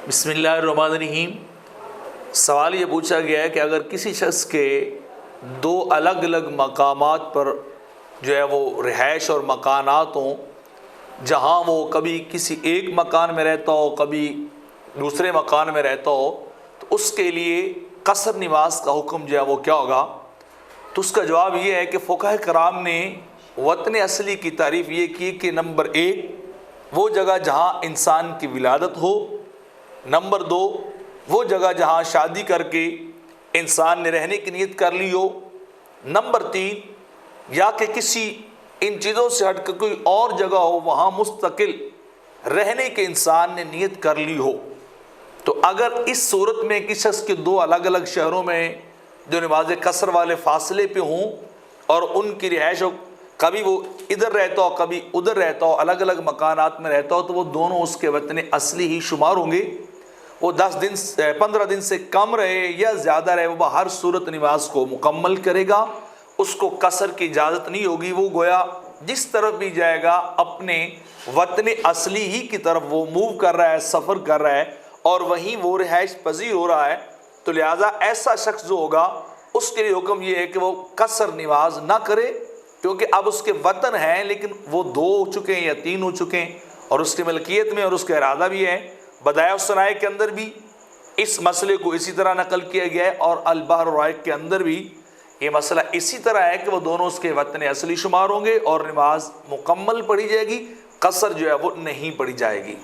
بسم اللہ الرحمن الرحیم۔ سوال یہ پوچھا گیا ہے کہ اگر کسی شخص کے دو الگ الگ مقامات پر جو ہے وہ رہائش اور مکانات ہوں، جہاں وہ کبھی کسی ایک مکان میں رہتا ہو، کبھی دوسرے مکان میں رہتا ہو، تو اس کے لیے قصر نماز کا حکم جو ہے وہ کیا ہوگا؟ تو اس کا جواب یہ ہے کہ فقہاء کرام نے وطن اصلی کی تعریف یہ کی کہ نمبر ایک وہ جگہ جہاں انسان کی ولادت ہو، نمبر دو وہ جگہ جہاں شادی کر کے انسان نے رہنے کی نیت کر لی ہو، نمبر تین یا کہ کسی ان چیزوں سے ہٹ کر کوئی اور جگہ ہو وہاں مستقل رہنے کے انسان نے نیت کر لی ہو۔ تو اگر اس صورت میں کسی شخص کے دو الگ الگ شہروں میں جو نماز قصر والے فاصلے پہ ہوں اور ان کی رہائش ہو، کبھی وہ ادھر رہتا ہو کبھی ادھر رہتا ہو، الگ الگ مکانات میں رہتا ہو، تو وہ دونوں اس کے وطن اصلی ہی شمار ہوں گے۔ وہ 10 دن 15 دن سے کم رہے یا زیادہ رہے، وہ ہر صورت نماز کو مکمل کرے گا، اس کو قصر کی اجازت نہیں ہوگی۔ وہ گویا جس طرف بھی جائے گا اپنے وطن اصلی ہی کی طرف وہ موو کر رہا ہے، سفر کر رہا ہے، اور وہیں وہ رہائش پذیر ہو رہا ہے۔ تو لہٰذا ایسا شخص جو ہوگا اس کے لیے حکم یہ ہے کہ وہ قصر نماز نہ کرے، کیونکہ اب اس کے وطن ہیں لیکن وہ 2 ہو چکے ہیں یا 3 ہو چکے ہیں، اور اس کی ملکیت میں اور اس کا ارادہ بھی ہے۔ بدائع الصنائع کے اندر بھی اس مسئلے کو اسی طرح نقل کیا گیا ہے، اور البحر الرائق کے اندر بھی یہ مسئلہ اسی طرح ہے کہ وہ دونوں اس کے وطن اصلی شمار ہوں گے اور نماز مکمل پڑھی جائے گی، قصر جو ہے وہ نہیں پڑھی جائے گی۔